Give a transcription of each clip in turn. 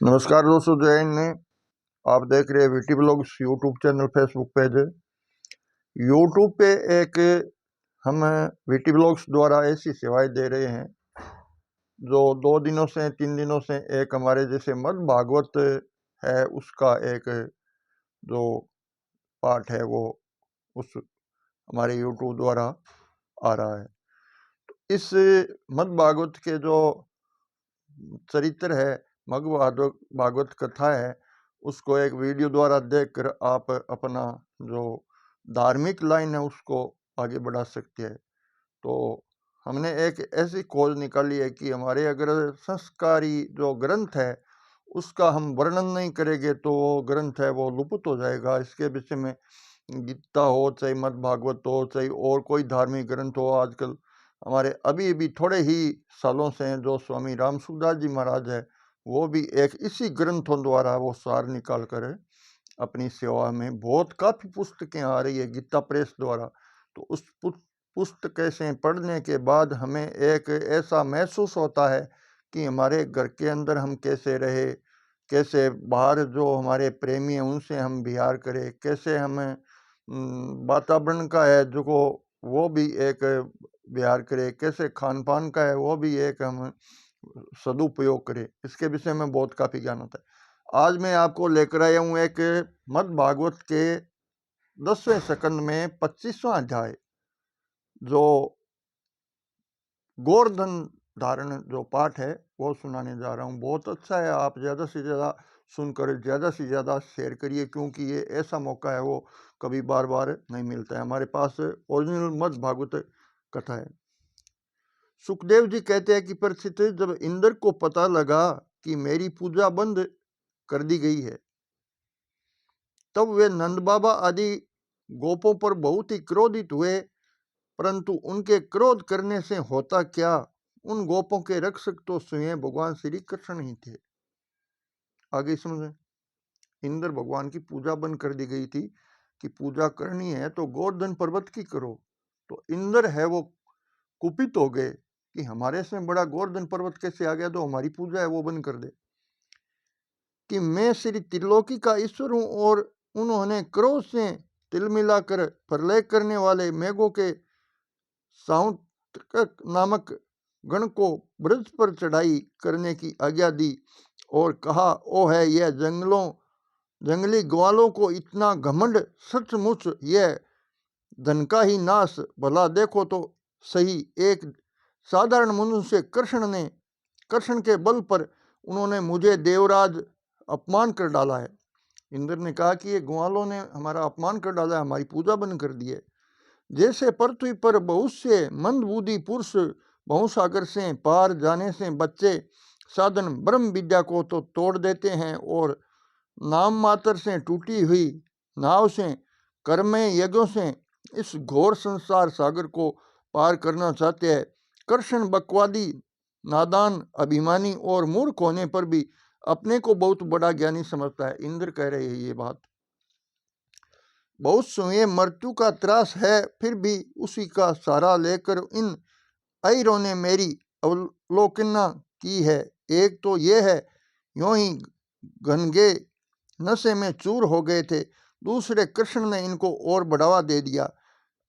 नमस्कार दोस्तों, जय हिंद ने आप देख रहे हैं VT blogs YouTube channel, Facebook page है। यूट्यूब पे एक हम वीटी ब्लॉग्स द्वारा ऐसी सेवाएं दे रहे हैं जो 2 दिनों से 3 दिनों से एक हमारे जैसे मद भागवत है उसका एक जो पाठ है वो उस हमारे यूट्यूब द्वारा आ रहा है। इस मद भागवत के जो चरित्र है, मद भागवत कथा है, उसको एक वीडियो द्वारा देखकर आप अपना जो धार्मिक लाइन है उसको आगे बढ़ा सकते हैं। तो हमने एक ऐसी खोज निकाली है कि हमारे अगर संस्कारी जो ग्रंथ है उसका हम वर्णन नहीं करेंगे तो वो ग्रंथ है वो लुप्त हो जाएगा। इसके विषय में गीता हो, चाहे मद भागवत हो, चाहे और कोई धार्मिक ग्रंथ हो, आजकल हमारे अभी अभी थोड़े ही सालों से जो स्वामी राम सुखदास जी महाराज है वो भी एक इसी ग्रंथों द्वारा वो सार निकाल कर अपनी सेवा में बहुत काफ़ी पुस्तकें आ रही है गीता प्रेस द्वारा। तो उस पुस्तकें से पढ़ने के बाद हमें एक ऐसा महसूस होता है कि हमारे घर के अंदर हम कैसे रहे, कैसे बाहर जो हमारे प्रेमी हैं उनसे हम व्यवहार करें, कैसे हमें वातावरण का है जो को वो भी एक व्यवहार करें, कैसे खान पान का है वो भी एक हम सदुपयोग करें। इसके विषय में बहुत काफ़ी ज्ञान होता है। आज मैं आपको लेकर आया हूँ एक मद भागवत के 10वें सकंद में 25वां अध्याय जो गोवर्धन धारण जो पाठ है वो सुनाने जा रहा हूँ। बहुत अच्छा है, आप ज़्यादा से ज़्यादा सुनकर ज़्यादा से ज़्यादा शेयर करिए, क्योंकि ये ऐसा मौका है वो कभी बार बार नहीं मिलता है। हमारे पास ओरिजिनल मद भागवत कथा है। सुखदेव जी कहते हैं कि परीक्षित, जब इंद्र को पता लगा कि मेरी पूजा बंद कर दी गई है तब वे नंद बाबा आदि गोपों पर बहुत ही क्रोधित हुए, परंतु उनके क्रोध करने से होता क्या, उन गोपों के रक्षक तो स्वयं भगवान श्री कृष्ण ही थे। आगे समझें, इंद्र भगवान की पूजा बंद कर दी गई थी कि पूजा करनी है तो गोवर्धन पर्वत की करो। तो इंद्र है वो कुपित हो गए कि हमारे से बड़ा गोवर्धन पर्वत कैसे आ गया, तो हमारी पूजा है वो बंद कर दे, कि मैं श्री त्रिलोकी का ईश्वर हूं। और उन्होंने क्रोध से तिल मिलाकर प्रलय करने वाले मेघों के साउंतक नामक गण को ब्रज पर चढ़ाई करने की आज्ञा दी और कहा, ओ है यह जंगली ग्वालों को इतना घमंड, सचमुच यह धन का ही नाश। भला देखो तो सही, एक साधारण मनुष्य कृष्ण के बल पर उन्होंने मुझे देवराज अपमान कर डाला है। इंद्र ने कहा कि ये ग्वालों ने हमारा अपमान कर डाला है, हमारी पूजा बंद कर दी है। जैसे पृथ्वी पर बहुत से मंदबुद्धि पुरुष बहुसागर से पार जाने से बच्चे साधन ब्रह्म विद्या को तो तोड़ देते हैं और नाम मात्र से टूटी हुई नाव से कर्म यज्ञों से इस घोर संसार सागर को पार करना चाहते हैं। कृष्ण बकवादी, नादान, अभिमानी और मूर्ख होने पर भी अपने को बहुत बड़ा ज्ञानी समझता है। इंद्र कह रहे हैं ये बात। बहुत स्वयं मृत्यु का त्रास है, फिर भी उसी का सहारा लेकर इन अहिरों ने मेरी अवलोकना की है। एक तो ये है, यूं ही घनगे नशे में चूर हो गए थे, दूसरे कृष्ण ने इनको और बढ़ावा दे दिया।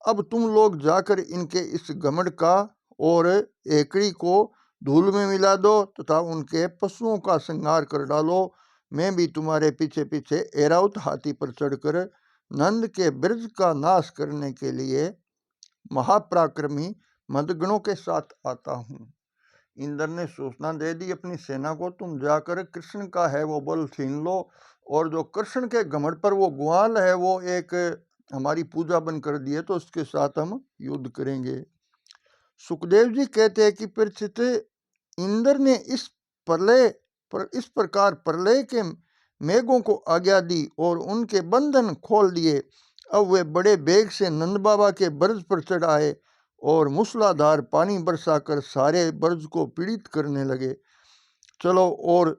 अब तुम लोग जाकर इनके इस घमंड का और एकड़ी को धूल में मिला दो तथा उनके पशुओं का संहार कर डालो। मैं भी तुम्हारे पीछे पीछे ऐरावत हाथी पर चढ़कर नंद के ब्रज का नाश करने के लिए महापराक्रमी मदगणों के साथ आता हूँ। इंद्र ने सूचना दे दी अपनी सेना को, तुम जाकर कृष्ण का है वो बल छीन लो, और जो कृष्ण के घमंड पर वो ग्वाल है वो एक हमारी पूजा बंद कर दी है तो उसके साथ हम युद्ध करेंगे। सुखदेव जी कहते हैं कि परीक्षित, इंद्र ने इस प्रकार प्रलय के मेघों को आज्ञा दी और उनके बंधन खोल दिए। अब वे बड़े बेग से नंद बाबा के ब्रज पर चढ़ आए और मूसलाधार पानी बरसाकर सारे ब्रज को पीड़ित करने लगे। चलो, और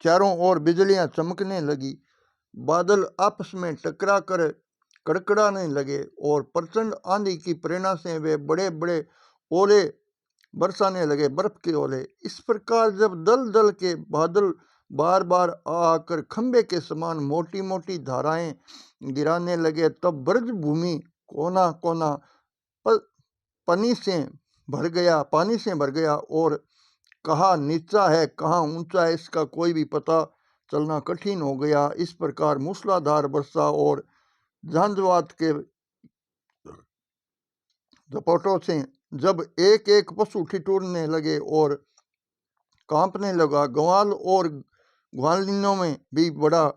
चारों ओर बिजलियां चमकने लगी, बादल आपस में टकरा कर कड़कड़ाने लगे और प्रचंड आंधी की प्रेरणा से वे बड़े बड़े ओले बरसाने लगे, बर्फ के ओले। इस प्रकार जब दल दल के बादल बार बार आकर खंबे के समान मोटी मोटी धाराएं गिराने लगे। तब ब्रज भूमि कोना कोना पानी से भर गया और कहाँ नीचा है कहाँ ऊंचा है इसका कोई भी पता चलना कठिन हो गया। इस प्रकार मूसलाधार वर्षा और झंझावात के झपटों से जब एक एक पशु ठिठुरने लगे और कांपने लगा, ग्वाल और ग्वालिनों में भी बड़ा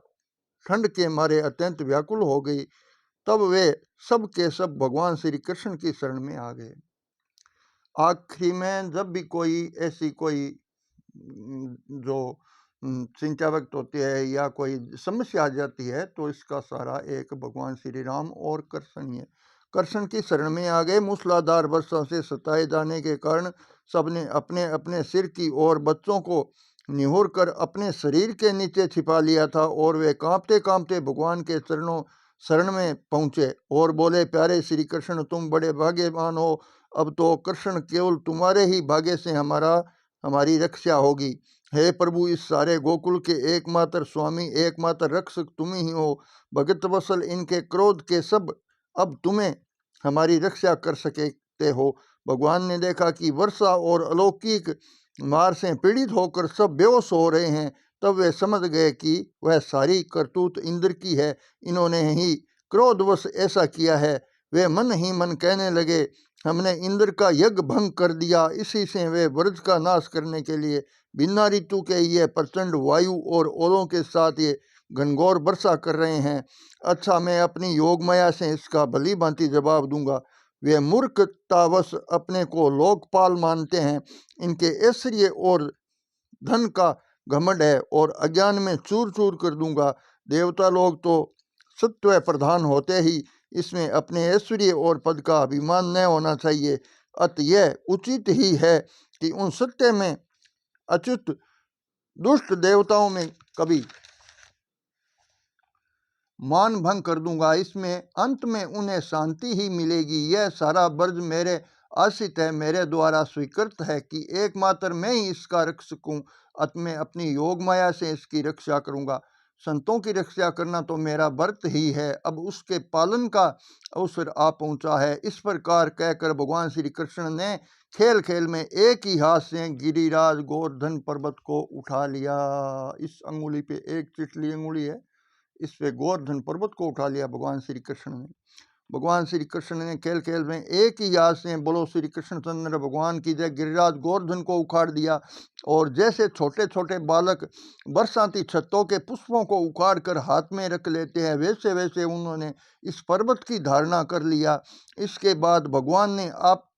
ठंड के मारे अत्यंत व्याकुल हो गई, तब वे सब के सब भगवान श्री कृष्ण की शरण में आ गए। आखिरी में जब भी कोई ऐसी कोई जो चिंता व्यक्त होती है या कोई समस्या आ जाती है तो इसका सारा एक भगवान श्री राम और कृष्ण ही है। कृष्ण की शरण में आ गए। मूसलाधार वर्षा से सताए जाने के कारण सबने अपने अपने सिर की ओर बच्चों को निहुर कर अपने शरीर के नीचे छिपा लिया था और वे कांपते कांपते भगवान के शरण में पहुंचे और बोले, प्यारे श्री कृष्ण तुम बड़े भाग्यवान हो, अब तो कृष्ण केवल तुम्हारे ही भाग्य से हमारी रक्षा होगी। हे प्रभु, इस सारे गोकुल के एकमात्र स्वामी एकमात्र रक्षक तुम ही हो। भगत वसल इनके क्रोध के सब अब तुम्हें हमारी रक्षा कर सकते हो। भगवान ने देखा कि वर्षा और अलौकिक मार से पीड़ित होकर सब बेहोश हो रहे हैं, तब वे समझ गए कि वह सारी करतूत इंद्र की है, इन्होंने ही क्रोधवश ऐसा किया है। वे मन ही मन कहने लगे, हमने इंद्र का यज्ञ भंग कर दिया। इसी से वे ब्रज का नाश करने के लिए बिना ऋतु के ये प्रचंड वायु और ओलों के साथ ये घनघोर वर्षा कर रहे हैं। अच्छा, मैं अपनी योग माया से इसका भली भांति जवाब दूंगा। वे मूर्खतावश अपने को लोकपाल मानते हैं, इनके ऐश्वर्य और धन का घमंड है और अज्ञान में चूर चूर कर दूंगा। देवता लोग तो सत्व प्रधान होते ही इसमें अपने ऐश्वर्य और पद का अभिमान न होना चाहिए। अतः यह उचित ही है कि उन सत्य में अच्युत दुष्ट देवताओं में कभी मान भंग कर दूंगा। इसमें अंत में उन्हें शांति ही मिलेगी। यह सारा ब्रज मेरे आश्रित है, मेरे द्वारा स्वीकृत है कि एकमात्र मैं ही इसका रक्षक हूँ। अतः मैं अपनी योग माया से इसकी रक्षा करूंगा। संतों की रक्षा करना तो मेरा व्रत ही है, अब उसके पालन का अवसर आ पहुंचा है। इस प्रकार कहकर भगवान श्री कृष्ण ने खेल खेल में एक ही हाथ से गिरिराज गोवर्धन पर्वत को उठा लिया। इस अंगुली पे एक चिटली अंगुली है, इस पे गोवर्धन पर्वत को उठा लिया भगवान श्री कृष्ण ने। भगवान श्री कृष्ण ने खेल खेल में एक ही याद से बोलो श्री कृष्ण चंद्र भगवान की जय गिरिराज गोवर्धन को उखाड़ दिया। और जैसे छोटे छोटे बालक बरसाती छत्तों के पुष्पों को उखाड़ कर हाथ में रख लेते हैं, वैसे वैसे उन्होंने इस पर्वत की धारणा कर लिया। इसके बाद भगवान ने आप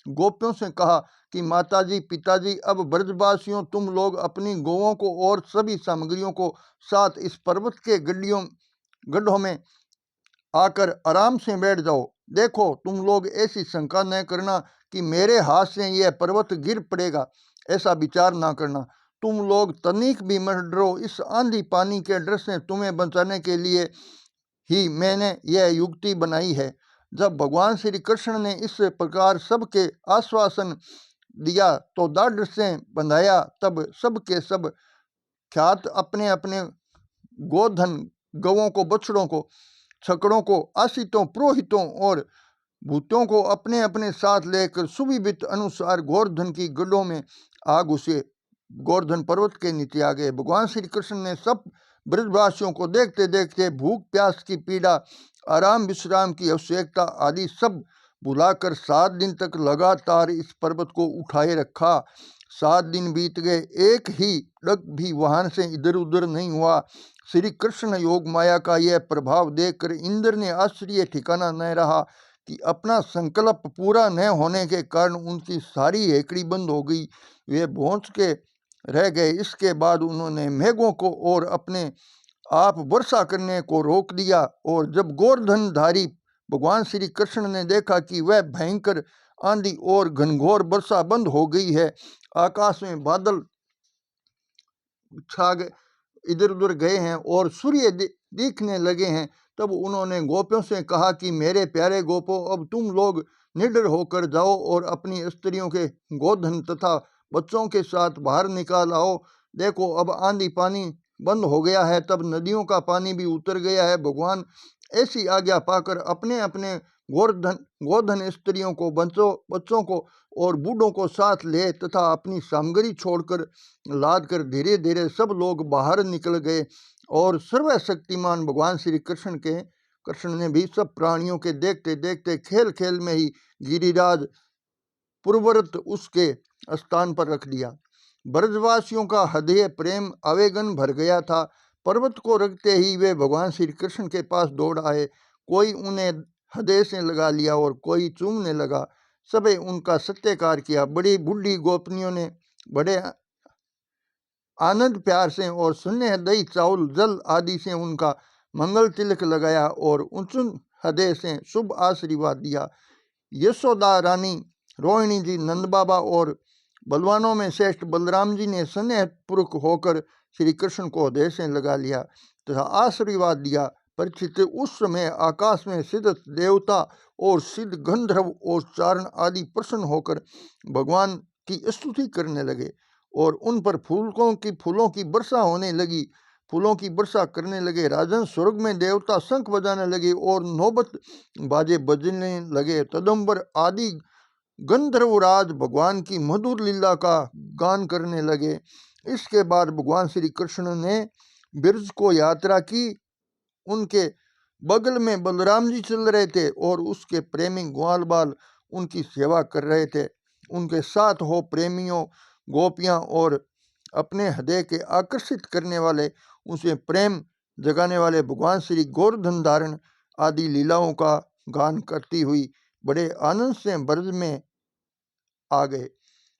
गोपियों से कहा कि माताजी पिताजी, अब ब्रजवासियों तुम लोग अपनी गौओं को और सभी सामग्रियों को साथ इस पर्वत के गड्ढों में आकर आराम से बैठ जाओ। देखो, तुम लोग ऐसी शंका न करना कि मेरे हाथ से यह पर्वत गिर पड़ेगा, ऐसा विचार ना करना। तुम लोग तनिक भी मत डरो, इस आंधी पानी के डर से तुम्हें बचाने के लिए ही मैंने यह युक्ति बनाई है। जब भगवान श्री कृष्ण ने इस प्रकार सबके आश्वासन दिया तो दाढ़ से बंधाया, तब सब के सब ख्यात अपने अपने गोधन गवों को, बछड़ों को, छकड़ों को, आशितों, पुरोहितों और भूतों को अपने अपने साथ लेकर सुविधित अनुसार गोवर्धन की गड्ढों में आ घुसे, गोवर्धन पर्वत के नीचे आ गए। भगवान श्री कृष्ण ने सब ब्रजवासियों को देखते देखते भूख प्यास की पीड़ा, आराम विश्राम की आवश्यकता आदि सब भुलाकर 7 दिन तक लगातार इस पर्वत को उठाए रखा। 7 दिन बीत गए, एक ही डग भी वाहन से इधर उधर नहीं हुआ। श्री कृष्ण योग माया का यह प्रभाव देखकर इंद्र ने आश्चर्य ठिकाना न रहा कि अपना संकल्प पूरा न होने के कारण उनकी सारी हेकड़ी बंद हो गई, वे पहुँच के रह गए। इसके बाद उन्होंने मेघों को और अपने आप वर्षा करने को रोक दिया। और जब गोवर्धनधारी भगवान श्री कृष्ण ने देखा कि वह भयंकर आंधी और घनघोर वर्षा बंद हो गई है, आकाश में बादल छा गए, इधर उधर गए हैं और सूर्य दिखने लगे हैं, तब उन्होंने गोपियों से कहा कि मेरे प्यारे गोपो, अब तुम लोग निडर होकर जाओ और अपनी स्त्रियों के गोधन तथा बच्चों के साथ बाहर निकाल आओ। देखो अब आंधी पानी बंद हो गया है, तब नदियों का पानी भी उतर गया है। भगवान ऐसी आज्ञा पाकर अपने अपने गोधन स्त्रियों को, बच्चों को और बूढ़ों को साथ ले तथा अपनी सामग्री छोड़कर लाद कर धीरे धीरे सब लोग बाहर निकल गए। और सर्वशक्तिमान भगवान श्री कृष्ण ने भी सब प्राणियों के देखते देखते खेल खेल में ही गिरिराज पूर्वरत उसके स्थान पर रख दिया। ब्रजवासियों का हृदय प्रेम आवेगन भर गया था। पर्वत को रखते ही वे भगवान श्री कृष्ण के पास दौड़ आए। कोई उन्हें हृदय से लगा लिया और कोई चूमने लगा। सबे उनका सत्कार किया। बड़ी बूढ़ी गोपनियों ने बड़े आनंद प्यार से और स्नेह, दही, चावल, जल आदि से उनका मंगल तिलक लगाया और उच्च हृदय से शुभ आशीर्वाद दिया। यशोदा रानी, रोहिणी जी, नंद बाबा और बलवानों में श्रेष्ठ बलराम जी ने स्नेहपूर्वक होकर श्री कृष्ण को हृदय से लगा लिया तथा आशीर्वाद दिया। परीक्षित, उस समय आकाश में सिद्ध देवता और सिद्ध गंधर्व और चारण आदि प्रसन्न होकर भगवान की स्तुति करने लगे और उन पर फूलों की वर्षा होने लगी, फूलों की वर्षा करने लगे। राजन, स्वर्ग में देवता शंख बजाने लगे और नौबत बाजे बजने लगे। तदम्बर आदि गंधर्वराज भगवान की मधुर लीला का गान करने लगे। इसके बाद भगवान श्री कृष्ण ने ब्रज को यात्रा की। उनके बगल में बलराम जी चल रहे थे और उसके प्रेमी ग्वाल बाल उनकी सेवा कर रहे थे। उनके साथ हो प्रेमियों, गोपियां और अपने हृदय के आकर्षित करने वाले, उसे प्रेम जगाने वाले भगवान श्री गोवर्धन धारण आदि लीलाओं का गान करती हुई बड़े आनंद से ब्रज में आ गए।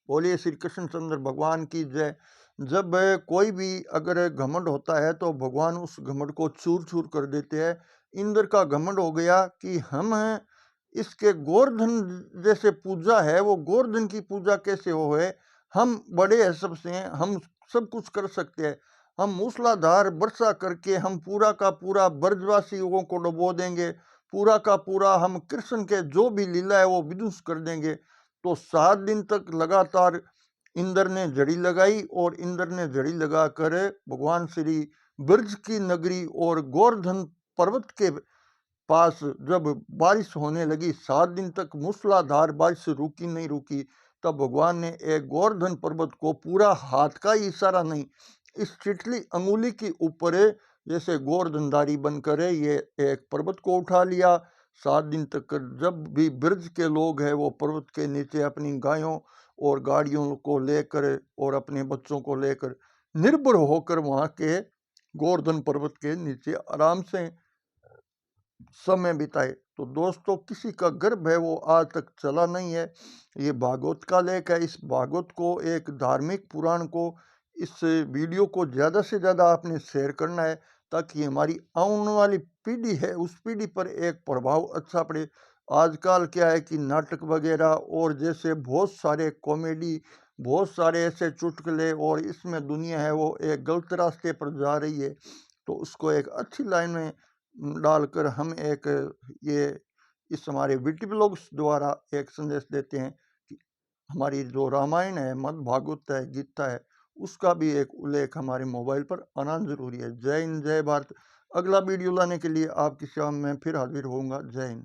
बोलिए श्री कृष्णचंद्र भगवान की जय। जब कोई भी अगर घमंड होता है तो भगवान उस घमंड को चूर चूर कर देते हैं। इंद्र का घमंड हो गया कि हम इसके गोवर्धन जैसे पूजा है, वो गोवर्धन की पूजा कैसे हो है, हम बड़े हैं सबसे, हम सब कुछ कर सकते हैं, हम मूसलाधार वर्षा करके हम पूरा का पूरा ब्रजवासियों को डुबो देंगे, पूरा का पूरा हम कृष्ण के जो भी लीला है वो विध्वंस कर देंगे। तो 7 दिन तक लगातार इंद्र ने जड़ी लगाई और इंद्र ने जड़ी लगाकर भगवान श्री ब्रज की नगरी और गोवर्धन पर्वत के पास जब बारिश होने लगी, 7 दिन तक मूसलाधार बारिश रुकी नहीं रुकी, तब भगवान ने एक गोवर्धन पर्वत को पूरा हाथ का इशारा नहीं, इस चिटली अंगुली के ऊपर जैसे गोवर्धनधारी बनकर ये एक पर्वत को उठा लिया। 7 दिन तक जब भी ब्रज के लोग हैं वो पर्वत के नीचे अपनी गायों और गाड़ियों को लेकर और अपने बच्चों को लेकर निर्भर होकर वहाँ के गोवर्धन पर्वत के नीचे आराम से समय बिताए। तो दोस्तों, किसी का गर्भ है वो आज तक चला नहीं है। ये भागवत का लेख है। इस भागवत को, एक धार्मिक पुराण को, इस वीडियो को ज़्यादा से ज़्यादा आपने शेयर करना है ताकि हमारी आने वाली पीढ़ी है उस पीढ़ी पर एक प्रभाव अच्छा पड़े। आजकल क्या है कि नाटक वगैरह और जैसे बहुत सारे कॉमेडी, बहुत सारे ऐसे चुटकुले, और इसमें दुनिया है वो एक गलत रास्ते पर जा रही है। तो उसको एक अच्छी लाइन में डालकर हम एक ये इस हमारे वीटी ब्लॉग्स द्वारा एक संदेश देते हैं कि हमारी जो रामायण है, महाभारत है, गीता है, उसका भी एक उल्लेख हमारे मोबाइल पर आना जरूरी है। जय हिंद, जय भारत। अगला वीडियो लाने के लिए आपकी सेवा में फिर हाजिर होऊंगा। जय हिंद।